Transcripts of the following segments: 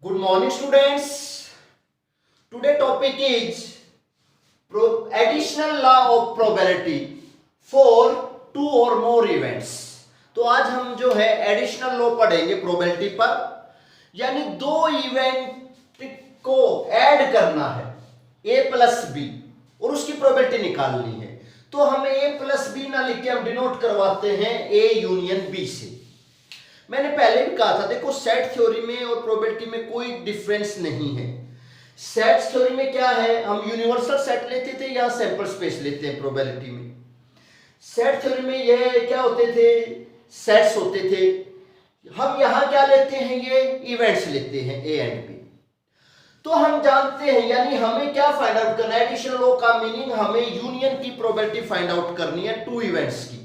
Good morning, students. Today topic is additional law of probability for two or more events. तो आज हम जो है एडिशनल लॉ पढ़ेंगे प्रोबेबिलिटी पर, यानी दो इवेंट को ऐड करना है a प्लस बी और उसकी प्रोबेबिलिटी निकालनी है। तो हम a प्लस बी ना लिख के हम डिनोट करवाते हैं a यूनियन b से। मैंने पहले भी कहा था, देखो सेट थ्योरी में और प्रोबेबिलिटी में कोई डिफरेंस नहीं है। सेट थ्योरी में क्या है, हम यूनिवर्सल सेट लेते थे या सैंपल स्पेस लेते हैं। प्रोबेबिलिटी में सेट थ्योरी में ये क्या होते थे, सेट्स होते थे। हम यहां क्या लेते हैं, ये इवेंट्स लेते हैं ए एंड बी। तो हम जानते हैं, यानी हमें क्या फाइंड आउट करना है, एडिशनल लॉ का मीनिंग हमें यूनियन की प्रोबेबिलिटी फाइंड आउट करनी है टू इवेंट्स की,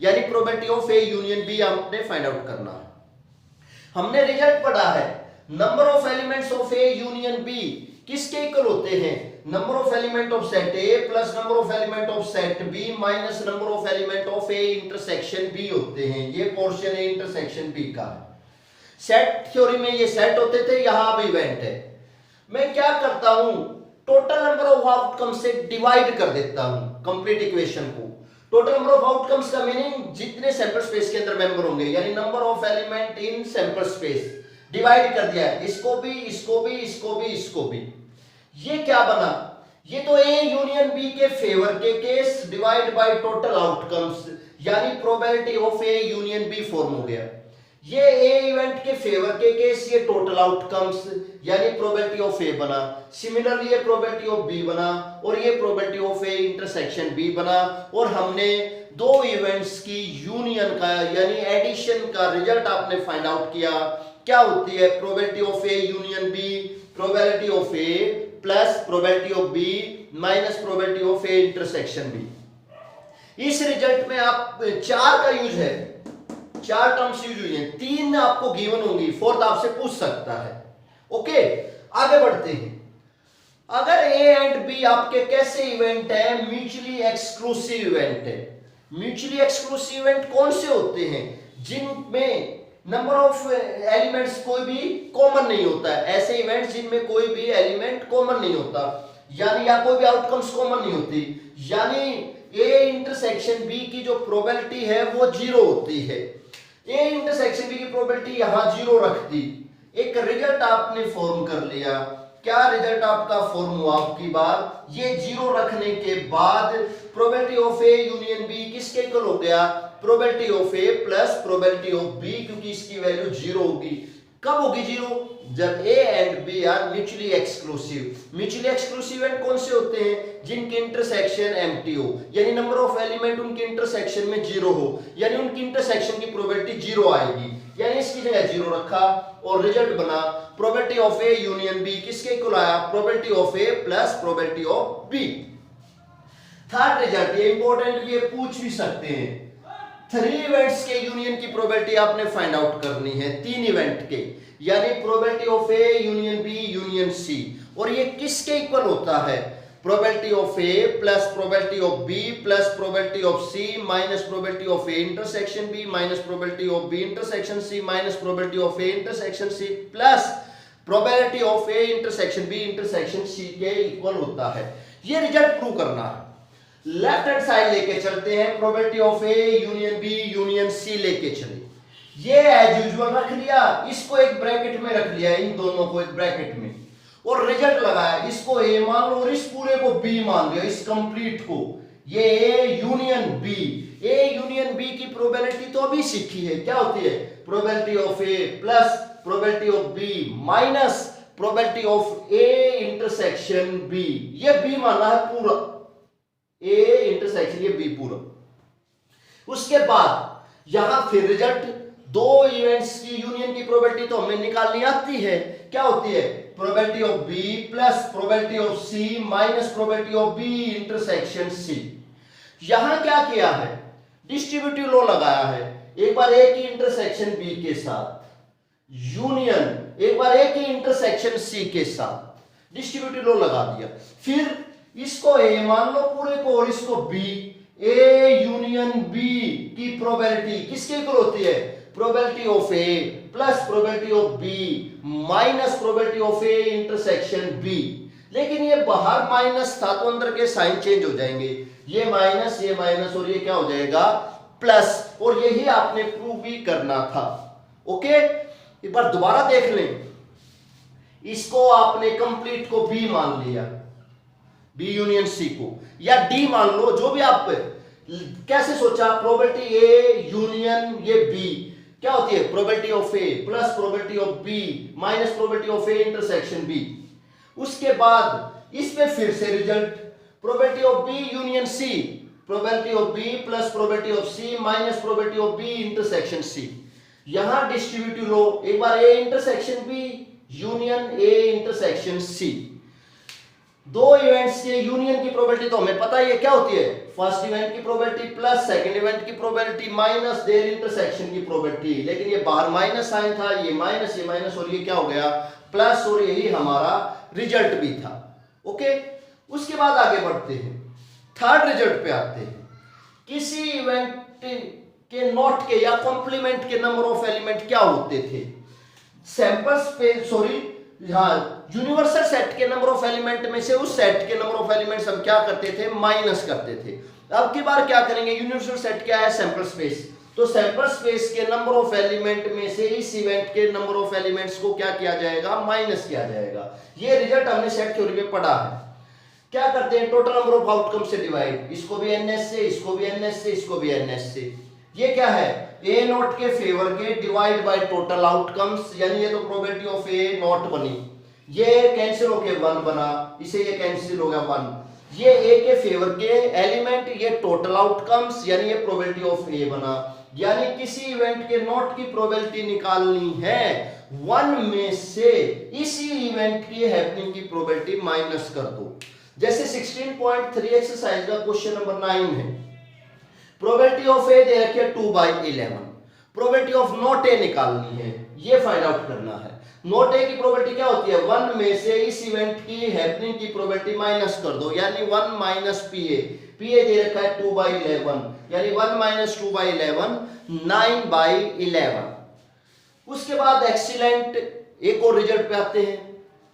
यानी probability of A union B हमने फाइंड आउट करना है। हमने रिजल्ट पढ़ा है, number of elements of A union B किसके इक्वल होते हैं, number of element of set A plus number of element of set B minus number of element of A intersection B होते हैं। ये पोर्शन ए intersection B का है। Set theory में ये सेट होते थे, यहां अब इवेंट है। मैं क्या करता हूं, टोटल नंबर ऑफ आउटकम से डिवाइड कर देता हूं कंप्लीट इक्वेशन को। टोटल नंबर ऑफ आउटकम्स का मीनिंग जितने सैंपल स्पेस के अंदर मेंबर होंगे, यानी number of element in sample space divide कर दिया है, इसको भी इसको भी इसको भी इसको भी। ये क्या बना, ये तो ए यूनियन बी के फेवर के case divide by total outcomes, यानी probability of A union B form हो गया। ये ए इवेंट के फेवर के केस, ये टोटल आउटकम्स यानी प्रोबेबिलिटी ऑफ ए बना। सिमिलरली ये प्रोबेबिलिटी ऑफ बी बना और ये probability of A intersection B बना। और हमने दो इवेंट्स की यूनियन का यानी एडिशन का रिजल्ट आपने फाइंड आउट किया। क्या होती है, probability of A union B, probability of A plus probability of B minus probability of A intersection B. इस रिजल्ट में आप चार का यूज है, चार टर्म्स यूज हुई हैं, तीन आपको गिवन होंगी, फोर्थ आपसे पूछ सकता है। ओके, आगे बढ़ते हैं। अगर ए एंड बी आपके कैसे इवेंट है, म्यूचुअली एक्सक्लूसिव इवेंट है। म्यूचुअली एक्सक्लूसिव इवेंट कौन से होते हैं, जिनमें नंबर ऑफ एलिमेंट्स कोई भी कॉमन नहीं होता है। ऐसे इवेंट्स जिनमें कोई भी एलिमेंट कॉमन नहीं होता, यानी या कोई भी आउटकम्स कॉमन नहीं होती, यानी ए इंटरसेक्शन बी की जो प्रोबेबिलिटी है वो जीरो होती है। ए इंटरसेक्शन बी की प्रोबेबिलिटी यहां जीरो रख दी, एक रिजल्ट आपने फॉर्म कर लिया। क्या रिजल्ट आपका फॉर्म हुआ आपकी बात, ये जीरो रखने के बाद probability of A union B किसके इक्वल हो गया, probability of A plus probability of B, क्योंकि इसकी वैल्यू जीरो होगी। कब होगी जीरो, जब A and B are mutually exclusive. Mutually exclusive and कौन से होते हैं, जिनके इंटरसेक्शन एम्प्टी हो, यानी नंबर ऑफ एलिमेंट उनके इंटरसेक्शन में जीरो हो, यानी उनकी इंटरसेक्शन की प्रोबेबिलिटी जीरो आएगी, यानी इसकी जगह जीरो रखा और रिजल्ट बना probability of A union B किसके इक्वल आया, probability of A plus probability of B. Third result, ये इंपॉर्टेंट भी है, पूछ भी सकते हैं। थ्री इवेंट्स के यूनियन की प्रोबेबिलिटी आपने फाइंड आउट करनी है, तीन इवेंट के, यानी probability of A union B union C. और ये किसके इक्वल होता है, probability of A plus probability of B plus probability of C minus probability of A intersection B minus probability of B intersection C minus probability of A intersection C plus probability of A intersection B intersection C के equal होता है। ये result prove करना है। Left hand side लेके चलते हैं, probability of A union B union C लेके चले। ये एज यूजुअल रख लिया, इसको एक ब्रैकेट में रख लिया, इन दोनों को एक ब्रैकेट में, और रिजल्ट लगाया, इसको ए मान लो और इस पूरे को बी मान लिया, इस कंप्लीट को। ये A union B, A union B की प्रोबेबिलिटी तो अभी सीखी है, क्या होती है, probability of A plus probability of B minus probability of A intersection B. ये बी माना है पूरा, ए इंटरसेक्शन ये बी पूरा। उसके बाद यहां फिर रिजल्ट, दो इवेंट्स की यूनियन की प्रोबेबिलिटी तो हमें निकालनी आती है, क्या होती है, probability of B plus probability of C minus probability of B intersection C. यहां क्या किया है, डिस्ट्रीब्यूटिव लॉ लगाया है, एक बार ए की इंटरसेक्शन बी के साथ यूनियन, एक बार ए की इंटरसेक्शन सी के साथ डिस्ट्रीब्यूटिव लॉ लगा दिया। फिर इसको ए मान लो पूरे को और इसको बी। ए यूनियन बी की प्रोबेबिलिटी किसके इक्वल होती है, probability of A plus probability of B minus probability of A intersection B. लेकिन ये बाहर माइनस था तो अंदर के साइन चेंज हो जाएंगे, ये माइनस और ये क्या हो जाएगा प्लस, और यही आपने प्रूव भी करना था। ओके, एक बार दोबारा देख लें, इसको आपने कंप्लीट को बी मान लिया, बी यूनियन सी को, या डी मान लो, जो भी आप कैसे सोचा, प्रोबेबिलिटी ए यूनियन ये बी क्या होती है, probability of A plus probability of B minus probability of A intersection B. उसके बाद इस पे फिर से result, probability of B union C, probability of B plus probability of C minus probability of B intersection C. यहां distributive law, एक बार A intersection B union A intersection C. दो इवेंट्स के यूनियन की प्रोबेबिलिटी तो हमें पता ही है क्या होती है, फर्स्ट इवेंट की प्रोबेबिलिटी प्लस सेकंड इवेंट की प्रोबेबिलिटी माइनस देयर इंटरसेक्शन की प्रोबेबिलिटी। लेकिन ये बाहर माइनस साइन था, ये माइनस और ये क्या हो गया प्लस, और यही हमारा रिजल्ट भी था। ओके, उसके बाद आगे बढ़ते हैं, थर्ड रिजल्ट पे आते हैं। किसी इवेंट के नॉट के या कॉम्प्लीमेंट के नंबर ऑफ एलिमेंट क्या होते थे, सैंपल स्पेस यूनिवर्सल सेट के नंबर ऑफ एलिमेंट में से उस सेट के नंबर ऑफ एलिमेंट्स हम क्या करते थे, माइनस करते थे। अब की बार क्या करेंगे, यूनिवर्सल सेट क्या है, सैंपल स्पेस, तो सैंपल स्पेस के नंबर ऑफ एलिमेंट में से इस इवेंट के नंबर ऑफ एलिमेंट्स को क्या किया जाएगा, माइनस किया जाएगा। ये रिजल्ट हमने सेट थ्योरी में पढ़ा है। क्या करते हैं, टोटल नंबर ऑफ आउटकम से डिवाइड, इसको भी ns से, इसको भी ns से, इसको भी ns से। ये क्या है, ए नॉट के फेवर के डिवाइड बाय टोटल आउटकम्स, यानी ये तो प्रोबेबिलिटी ऑफ ए नॉट बनी, ये कैंसिल होके 1 बना, इसे ये कैंसिल हो गया 1। ये ए के फेवर के एलिमेंट, ये टोटल आउटकम्स, यानी ये प्रोबेबिलिटी ऑफ ए बना। यानी किसी इवेंट के नॉट की प्रोबेबिलिटी निकालनी है 1 में से इसी इवेंट की हैपनिंग की प्रोबेबिलिटी माइनस कर दो। जैसे 16.3 एक्सरसाइज का क्वेश्चन नंबर 9 है, प्रोबेबिलिटी ऑफ ए दे रखी है 2/11, प्रोबेबिलिटी ऑफ नॉट ए निकालनी है, ये फाइंड आउट करना है। नॉट ए की प्रोबेबिलिटी क्या होती है, 1 में से इस इवेंट की हैपनिंग की प्रोबेबिलिटी माइनस कर दो, यानी 1 माइनस पीए, पीए दे रखा है 2/11, यानी 1 माइनस 2/11 9/11। उसके बाद एक्सीलेंट, एक और रिजल्ट पे आते हैं।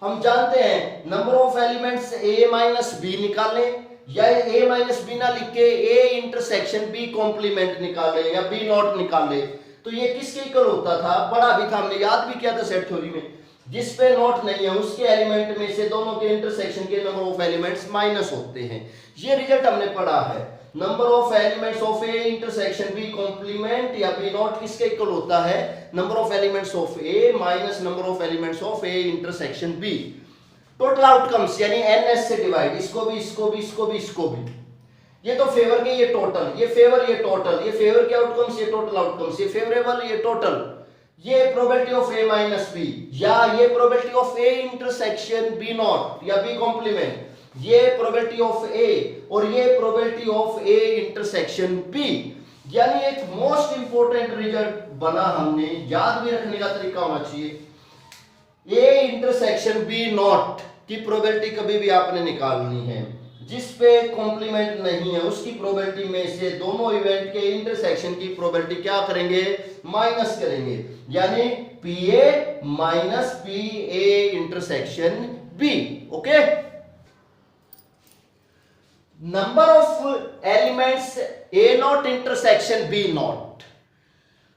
हम जानते हैं number of elements a minus B निकालें, या a माइनस बी ना लिख के a इंटरसेक्शन b कॉम्प्लीमेंट निकाले या b नॉट निकाले, तो ये किसके इक्वल होता था, बड़ा भी था, हमने याद भी किया था सेट थ्योरी में। जिस पे नॉट नहीं है उसके एलिमेंट में से दोनों के इंटरसेक्शन के नंबर ऑफ एलिमेंट्स माइनस होते हैं। ये रिजल्ट हमने पढ़ा है, number of elements of A intersection B complement या बी नॉट किसके इक्वल होता है, number of elements of A minus number of elements of A intersection B. Total outcomes यानी ns से डिवाइड, इसको भी इसको भी इसको भी इसको भी, ये तो फेवर के, ये टोटल, ये फेवर, ये टोटल, ये फेवर के आउटकम्स, ये टोटल आउटकम्स, ये फेवरेबल, ये टोटल, ये probability of A minus B, या ये probability of A intersection B not या बी कॉम्प्लीमेंट, ये प्रोबेबिलिटी ऑफ ए और ये probability of A intersection B. यानी एक मोस्ट इंपोर्टेंट रिजल्ट बना, हमने याद भी रखने का तरीका होना चाहिए, ए इंटरसेक्शन बी नॉट की प्रोबेबिलिटी कभी भी आपने निकालनी है, जिस पे कॉम्प्लीमेंट नहीं है उसकी प्रोबेबिलिटी में से दोनों इवेंट के इंटरसेक्शन की प्रोबेबिलिटी क्या करेंगे, माइनस करेंगे, यानी P A minus P A intersection B. Okay, number of elements A not intersection B not,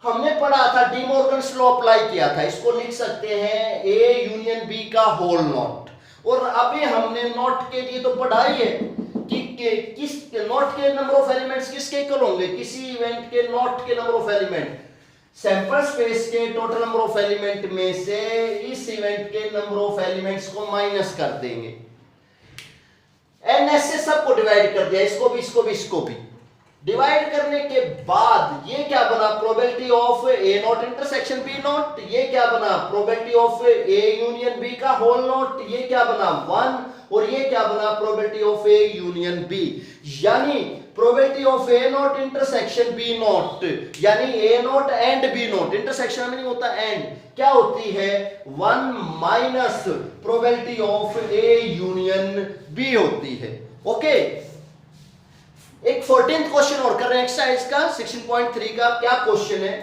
हमने पढ़ा था, डी मॉर्गन्स लॉ अप्लाई किया था, इसको लिख सकते हैं ए यूनियन बी का होल नॉट। और अभी हमने नॉट के लिए तो पढ़ा ही है कि किस नॉट के नंबर ऑफ एलिमेंट्स किसके इक्वल होंगे, किसी इवेंट के नॉट के number of element sample space के टोटल नंबर ऑफ एलिमेंट में से इस इवेंट के नंबर ऑफ एलिमेंट्स को माइनस कर देंगे। ns से सबको डिवाइड कर दिया, इसको भी इसको भी इसको भी डिवाइड करने के बाद ये क्या बना, probability of A not intersection B not, ये क्या बना, probability of A union B का होल नॉट, ये क्या बना 1, और ये क्या बना, probability of A union B. यानी probability of A not intersection B not, यानी A not and B not, intersection में नहीं होता एंड, क्या होती है 1 minus probability of A union B होती है। ओके, एक 14th क्वेश्चन और कर रहे हैं एक्सरसाइज का 16.3 का। क्या क्वेश्चन है,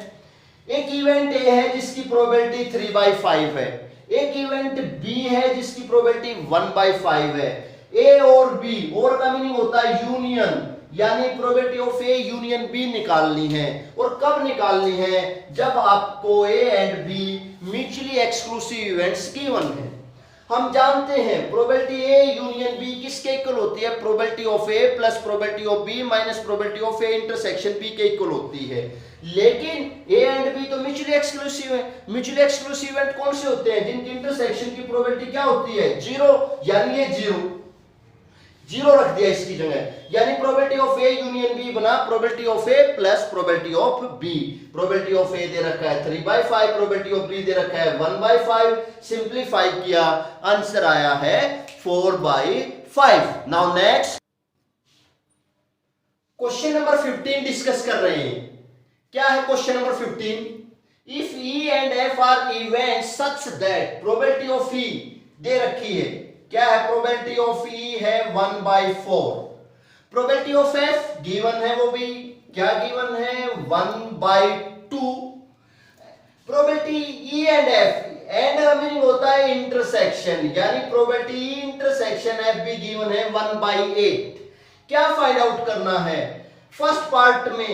एक इवेंट ए है जिसकी प्रोबेबिलिटी 3/5 है, एक इवेंट बी है जिसकी प्रोबेबिलिटी 1/5 है। ए और बी, और का मीनिंग होता है यूनियन, यानी probability of A union B निकालनी है। और कब निकालनी है? जब आपको A and B mutually exclusive events given है। हम जानते हैं प्रोबेबिलिटी ए यूनियन बी किसके इक्वल होती है? Probability of A plus probability of B minus probability of A intersection B के इक्वल होती है। लेकिन ए एंड बी तो म्यूचुअली एक्सक्लूसिव है। म्यूचुअली एक्सक्लूसिव इवेंट कौन से होते हैं? जिनकी इंटरसेक्शन की प्रोबेबिलिटी क्या होती है? 0, यानी ये 0 रख दिया इसकी जगह, यानी probability of A union B बना probability of A plus probability of B. Probability of A दे रखा है 3/5, प्रोबेबिलिटी ऑफ बी दे रखा है 1/5। सिंप्लीफाई किया, आंसर आया है 4/5। Now next question number 15 discuss कर रहे हैं। क्या है question number 15? If E and F are event such that probability of E दे रखी है। क्या है? प्रोबेबिलिटी ऑफ ई है 1/4। प्रोबेबिलिटी ऑफ एफ गिवन है, वो भी क्या गिवन है? 1/2। Probability E and F, and का मीनिंग होता है इंटरसेक्शन, यानी प्रोबेबिलिटी ई इंटरसेक्शन एफ भी गिवन है 1/8। क्या फाइंड आउट करना है? फर्स्ट पार्ट में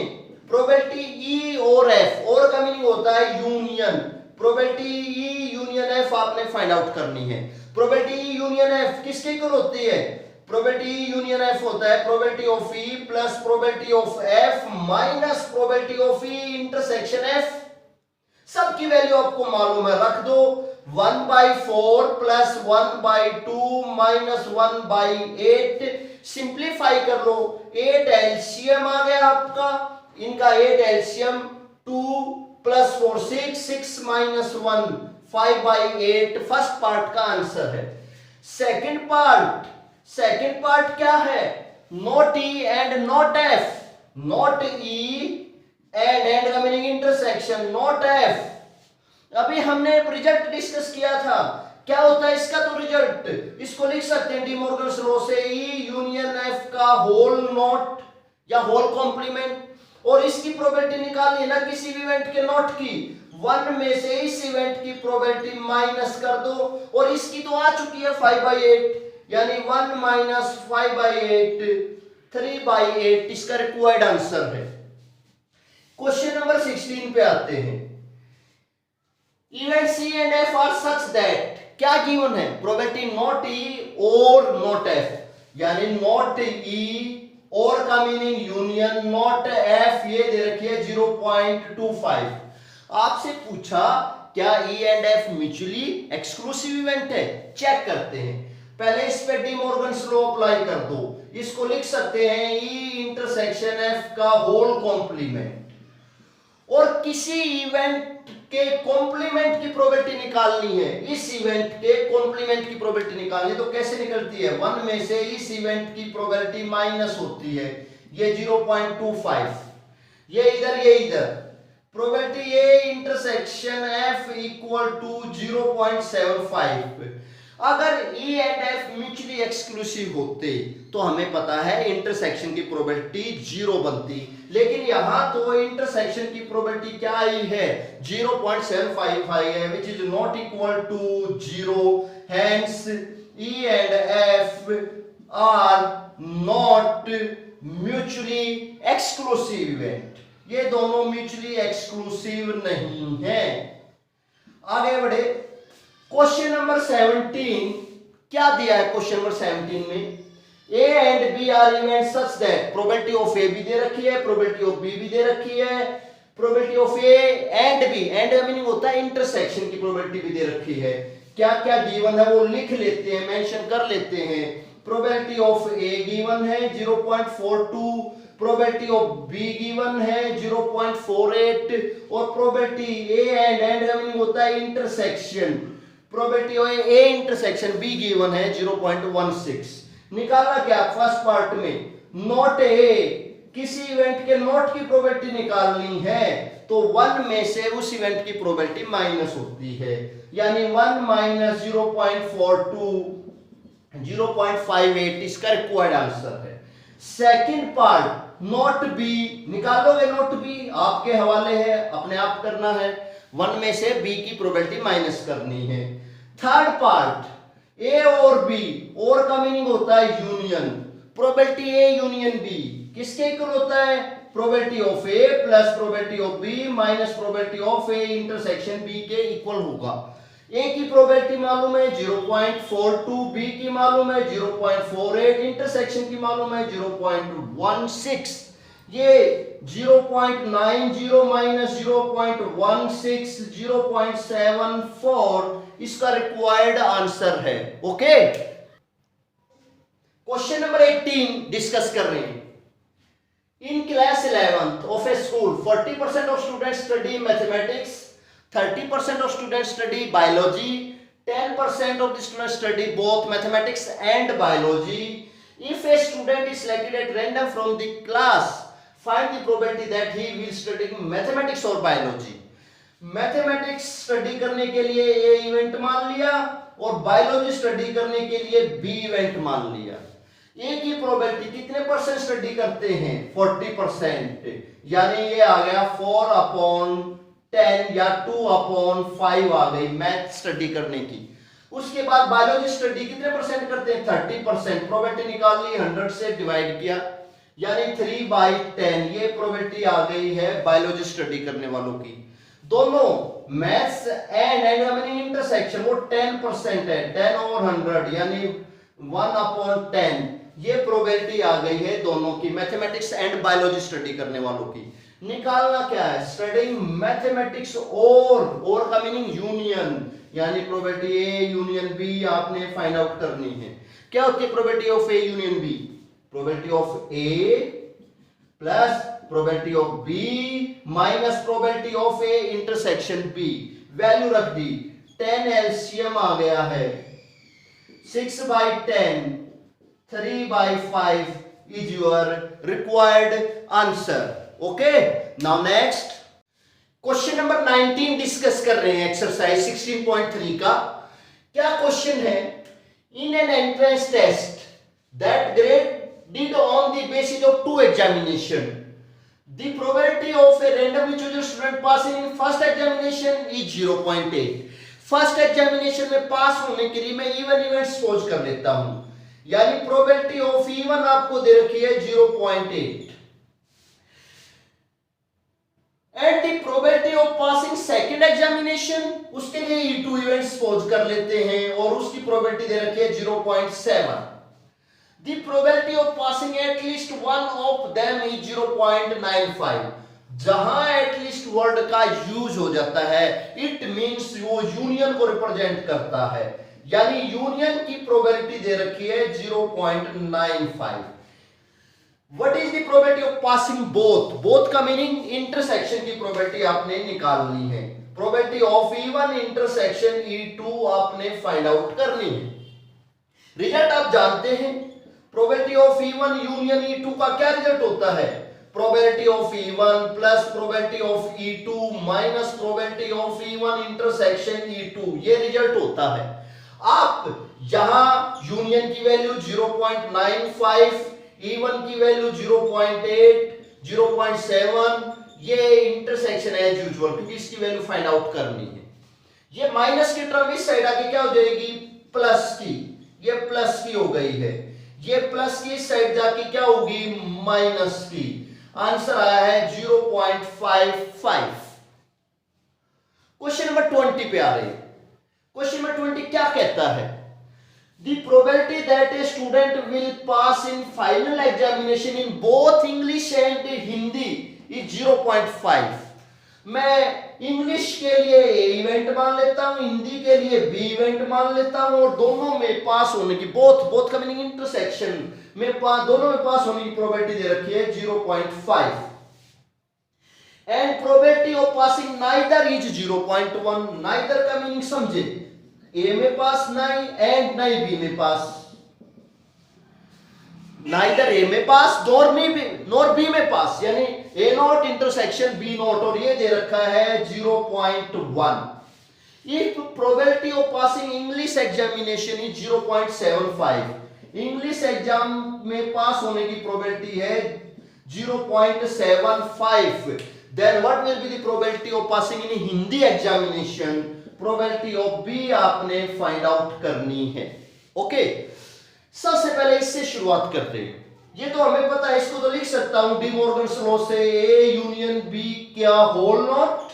प्रोबेबिलिटी ई और एफ, और का मीनिंग होता है union. Probability E union F आपने फाइंड आउट करनी है। प्रोबेबिलिटी ई यूनियन एफ किसके इक्वल होती है? प्रोबेबिलिटी ई यूनियन एफ होता है probability of E plus probability of F minus probability of E intersection F. सबकी वैल्यू आपको मालूम है, रख दो। 1/4 प्लस 1/2 माइनस 1/8। सिंप्लीफाई कर लो, 8 एलसीएम आ गया आपका, इनका 8 LCM 2 plus 4 6 minus 1 5/8 first part का आंसर है। सेकंड पार्ट क्या है? Not E and not F. Not E and का मीनिंग इंटरसेक्शन, नॉट एफ। अभी हमने रिजल्ट डिस्कस किया था, क्या होता है इसका? तो रिजल्ट इसको लिख सकते हैं डी मॉर्गन्स लॉ से, ई यूनियन एफ का होल नॉट या होल कॉम्प्लीमेंट। और इसकी प्रोबेबिलिटी निकालनी है ना किसी भी इवेंट के नॉट की, 1 में से इस इवेंट की प्रोबेबिलिटी माइनस कर दो, और इसकी तो आ चुकी है 5/8, यानी 1 माइनस 5/8 3/8 इसका रिक्वायर्ड आंसर है। क्वेश्चन नंबर 16 पे आते हैं। Event C and F are such that, क्या गिवन है? प्रोबेबिलिटी नॉट ई और नॉट एफ, यानी नॉट ई और का मीनिंग यूनियन, नॉट एफ ये दे रखी है 0.25। आपसे पूछा क्या ई and F mutually exclusive event है? चेक करते हैं। पहले इस पे डी मॉर्गन्स लॉ अप्लाई कर दो, इसको लिख सकते हैं ई इंटरसेक्शन एफ का होल कॉम्प्लीमेंट। और किसी इवेंट के कॉम्प्लीमेंट की प्रोबेबिलिटी निकालनी है, इस इवेंट के कॉम्प्लीमेंट की प्रोबेबिलिटी निकालनी है, तो कैसे निकलती है? 1 में से इस इवेंट की प्रोबेबिलिटी माइनस होती है, ये 0.25, ये इधर probability A intersection F equal to 0.75। अगर E and F mutually exclusive होते तो हमें पता है इंटरसेक्शन की प्रोबेबिलिटी 0 बनती, लेकिन यहां तो इंटरसेक्शन की प्रोबेबिलिटी क्या आई है? 0.75 आई है, which is not equal to 0। Hence E and F are not mutually exclusive event, ये दोनों म्यूचुअली एक्सक्लूसिव नहीं है। आगे बढ़े, क्वेश्चन नंबर 17 क्या दिया है? क्वेश्चन नंबर 17 में A and B are event such that, probability of A भी दे रखी है, प्रोबेबिलिटी ऑफ बी भी दे रखी है, probability of A and B, and का मीनिंग होता है इंटरसेक्शन की प्रोबेबिलिटी भी दे रखी है। क्या क्या गिवन है वो लिख लेते हैं, मेंशन कर लेते हैं। प्रोबेबिलिटी ऑफ ए गिवन है 0.42, प्रोबेबिलिटी ऑफ बी गिवन है 0.48, और प्रोबेबिलिटी ए एंड का मीनिंग होता है intersection, probability of A intersection be given है 0.16। निकालना क्या? फर्स्ट पार्ट में नॉट ए, किसी इवेंट के नॉट की प्रोबेबिलिटी निकालनी है, तो 1 में से उस इवेंट की प्रोबेबिलिटी माइनस होती है, यानी 1 माइनस 0.42 0.58 इसका रिक्वायर्ड आंसर है। सेकंड पार्ट नोट बी निकालोगे, नोट बी आपके हवाले है, अपने आप करना है। 1 में से बी की प्रोबेबिलिटी माइनस करनी है। थर्ड पार्ट ए और बी, और का मीनिंग होता है union. Probability A union B किसके इक्वल होता है? Probability of A plus probability of B minus probability of A intersection B के इक्वल होगा। ए की प्रोबेबिलिटी मालूम है 0.42, बी की मालूम है 0.48, इंटरसेक्शन की मालूम है 0.16। ये 0.90 माइनस 0.16 0.74 इसका रिक्वायर्ड आंसर है। ओके, क्वेश्चन नंबर 18 डिस्कस कर रहे हैं। In class 11th of a school 40% of students study mathematics, 30% of students study biology, 10% of the students study both mathematics and biology. If a student is selected at random from the class, find the probability that he will study mathematics or biology. Mathematics study करने के लिए ए event मान लिया और biology study करने के लिए B event मान लिया। ए की प्रोबेबिलिटी कितने परसेंट स्टडी करते हैं? 40%, यानी ये आ गया 4/10 या 2/5 आ गई मैथ स्टडी करने की। उसके बाद बायोलॉजी स्टडी कितने परसेंट करते हैं? 30%। प्रोबेबिलिटी निकाल ली, 100 से डिवाइड किया, यानी 3/10 ये प्रोबेबिलिटी आ गई है बायोलॉजी स्टडी करने वालों की। दोनों मैथ्स एंड इंटरसेक्शन वो 10% है, 10 और 100 यानी 1/10 ये प्रोबेबिलिटी आ गई है दोनों की, मैथमेटिक्स एंड बायोलॉजी स्टडी करने वालों की। निकालना क्या है? स्टडीइंग मैथमेटिक्स और का मीनिंग यूनियन, यानी प्रोबेबिलिटी ए यूनियन बी आपने फाइंड आउट करनी है। क्या होती है probability of A union B? Probability of A plus probability of B minus probability of A intersection B. Value रख दी, 10 एलसीएम आ गया है, 6/10, 3/5 is your required answer. Okay, now next question number 19 discuss कर रहे हैं एक्सरसाइज 16.3 का। क्या question है? In an entrance test that graded on the basis of 2 examination, the probability of a randomly chosen student passing in first examination is 0.8. First examination में पास होने के लिए मैं इवन इवेंट सपोज कर लेता हूं, यानी प्रोबेबिलिटी ऑफ इवन आपको दे रखी है 0.8 and the probability of passing second examination, उसके लिए E2 इवेंट सपोज कर लेते हैं और उसकी प्रोबेबिलिटी दे रखी है 0.7। The probability of passing at least one of them is 0.95। जहां एटलीस्ट वर्ड का यूज हो जाता है इट मींस वो यूनियन को रिप्रेजेंट करता है, यानी यूनियन की प्रोबेबिलिटी दे रखी है 0.95। What is the probability of passing both? Both का मीनिंग इंटरसेक्शन की प्रोबेबिलिटी आपने निकालनी है। Probability of E1 intersection E2 आपने फाइंड आउट करनी है। रिजल्ट आप जानते हैं, probability of E1 union E2 का क्या रिजल्ट होता है? Probability of E1 plus probability of E2 minus probability of E1 intersection E2, ये रिजल्ट होता है। आप यहां यूनियन की वैल्यू 0.95, E1 की वैल्यू 0.8, 0.7, ये इंटरसेक्शन है एज यूजुअल क्योंकि इसकी वैल्यू फाइंड आउट करनी है। ये माइनस की टर्म इस साइड आके क्या हो जाएगी? प्लस की, ये प्लस की हो गई है, ये प्लस की इस साइड जाके क्या होगी? माइनस की। आंसर आया है 0.55। क्वेश्चन नंबर 20 पे आ रहे हैं। क्वेश्चन नंबर 20 क्या कहता है? The probability that a student will pass in final examination in both English and Hindi is 0.5। मैं इंग्लिश के लिए ए इवेंट मान लेता हूं, हिंदी के लिए बी इवेंट मान लेता हूं और दोनों में पास होने की, बोथ का मीनिंग इंटरसेक्शन में दोनों में पास होने की प्रोबेबिलिटी दे रखी है 0.5 and probability of passing neither is 0.1। Neither का मीनिंग समझे, ए में पास नहीं एंड नहीं बी में पास, नाइदर ए में पास नॉर बी में पास, यानी A not intersection B not, और ये दे रखा है 0.1। If probability of passing English examination is 0.75, English exam में पास होने की प्रोबेबिलिटी है 0.75, then what will be the probability of passing in Hindi examination? Probability of B आपने फाइंड आउट करनी है। ओके, सबसे पहले इससे शुरुआत करते हैं। ये तो हमें पता है, इसको तो लिख सकता हूं डी मॉर्गन्स लॉ से, A यूनियन B क्या होल नॉट,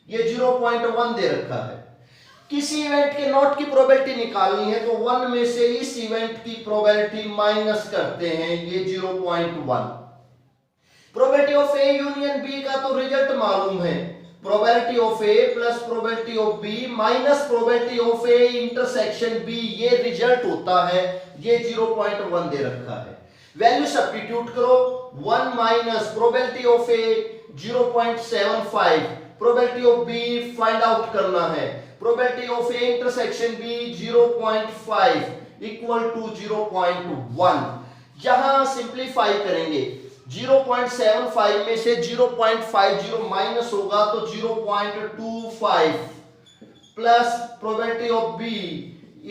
ये 0.1 दे रखा है। किसी इवेंट के नॉट की प्रोबेबिलिटी निकालनी है तो 1 में से इस इवेंट की प्रोबेबिलिटी माइनस करते हैं, ये 0.1। Probability of A union B का तो रिजल्ट मालूम है, probability of A plus probability of B minus probability of A intersection B, ये रिजल्ट होता है, ये 0.1 दे रखा है। वैल्यू सब्स्टिट्यूट करो, 1 minus probability of A 0.75, probability of B find out करना है, probability of A intersection B 0.5 equal to 0.1। यहां सिंप्लीफाई करेंगे, 0.75 में से 0.50 माइनस होगा तो 0.25 plus probability of B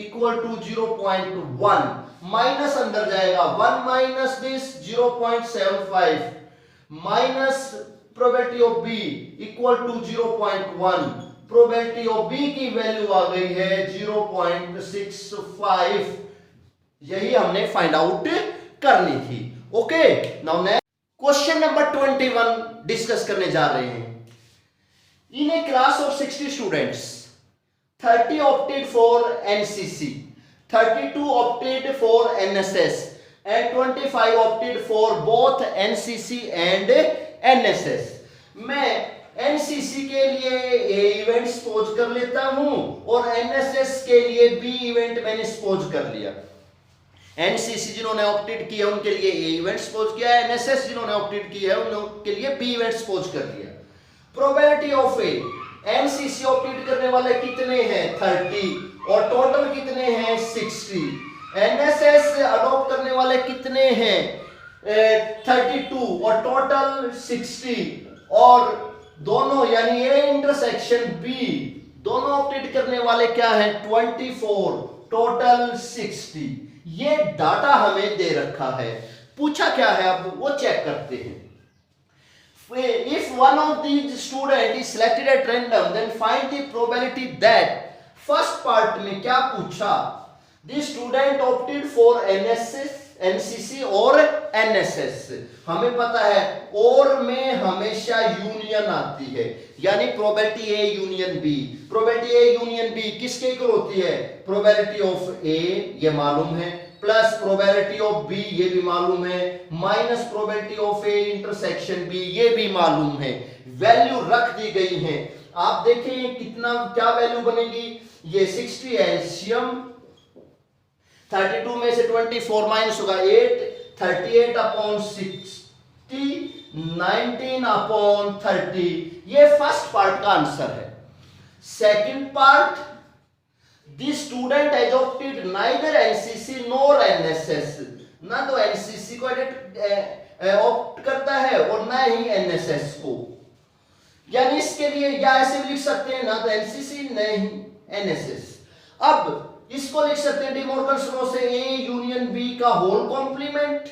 equal to 0.1, minus अंदर जाएगा, 1 minus this 0.75 minus probability of B equal to 0.1, probability of B की वैल्यू आ गई है 0.65, यही हमने फाइंड आउट करनी थी। Okay, now next question number 21 discuss करने जा रहे हैं। In a class of 60 students, 30 opted for NCC, 32 opted for NSS and 25 opted for both NCC and NSS। मैं NCC के लिए A इवेंट सपोज कर लेता हूं और NSS के लिए B इवेंट मैंने सपोज कर लिया। NCC जिन्होंने ऑप्टेड किया उनके लिए A इवेंट सपोज किया है, NSS जिन्होंने ऑप्टेड किया है उनके लिए B इवेंट सपोज कर लिया। Probability of A, NCC opted करने वाले कितने हैं 30 और टोटल कितने हैं 60, NSS अडॉप्ट करने वाले कितने हैं 32 और टोटल 60, और दोनों यानी A इंटरसेक्शन B दोनों ऑप्टेड करने वाले क्या हैं 24, टोटल 60। ये डाटा हमें दे रखा है, पूछा क्या है अब वो चेक करते हैं। If one of these student is selected at random, then find the probability that, first part में क्या पूछा, the student opted for NSS, NCC और NSS। हमें पता है और में हमेशा यूनियन आती है, यानी probability A union B, probability A union B किसके इक्वल होती है, प्रोबेबिलिटी ऑफ A ये मालूम है, प्लस प्रोबेबिलिटी ऑफ B ये भी मालूम है, minus probability of A intersection B ये भी मालूम है। वैल्यू रख दी गई है, आप देखें कितना क्या वैल्यू बनेगी, ये 60 एलसीएम, 32 में से 24 माइनस होगा 8, 38 अपॉन 60, 19 अपॉन 30, ये फर्स्ट पार्ट का आंसर है। Second part, the student has opted neither NCC nor NSS, ना तो एनसीसी को ऑप्ट करता है और ना ही एनएसएस को, यानी इसके लिए या ऐसे भी लिख सकते हैं, ना तो एनसीसी नहीं एनएसएस। अब इसको लिख सकते हैं डी मॉर्गन्स लॉ से A यूनियन B का होल कॉम्प्लीमेंट,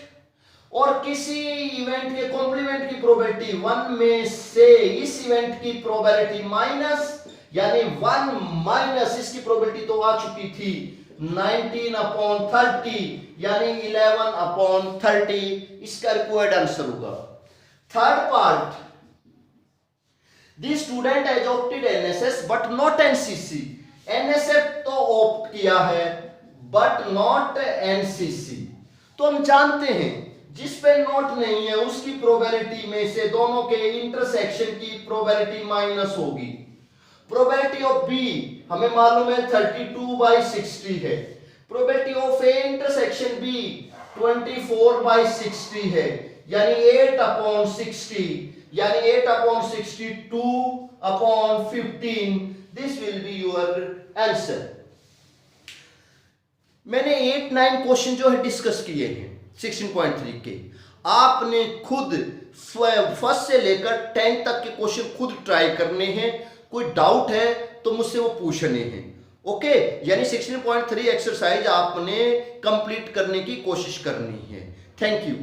और किसी इवेंट के कॉम्प्लीमेंट की प्रोबेबिलिटी 1 में से इस इवेंट की प्रोबेबिलिटी माइनस, यानी 1 माइनस इसकी प्रोबेबिलिटी तो आ चुकी थी 19 अपॉन 30, यानी 11 अपॉन 30, इसका रिक्वायर्ड आंसर होगा। Third part, the student has opted NSS but not NCC, NSS तो ऑप्ट किया है बट नॉट एनसीसी, तो हम जानते हैं जिस पे नोट नहीं है उसकी प्रोबेबिलिटी में से दोनों के इंटरसेक्शन की प्रोबेबिलिटी माइनस होगी। प्रोबेबिलिटी ऑफ बी हमें मालूम है 32/60 है, probability of A intersection B 24/60 है, यानी 8 अपॉन 60, यानी 8 upon 60 2 upon 15, this will be your answer. मैंने 8-9 क्वेश्चन जो है डिस्कस किए हैं 16.3 के, आपने खुद फर्स्ट से लेकर 10 तक के क्वेश्चन खुद ट्राई करने हैं, कोई डाउट है तो मुझसे वो पूछने हैं। ओके, यानी 16.3 एक्सरसाइज आपने कंप्लीट करने की कोशिश करनी है। Thank you.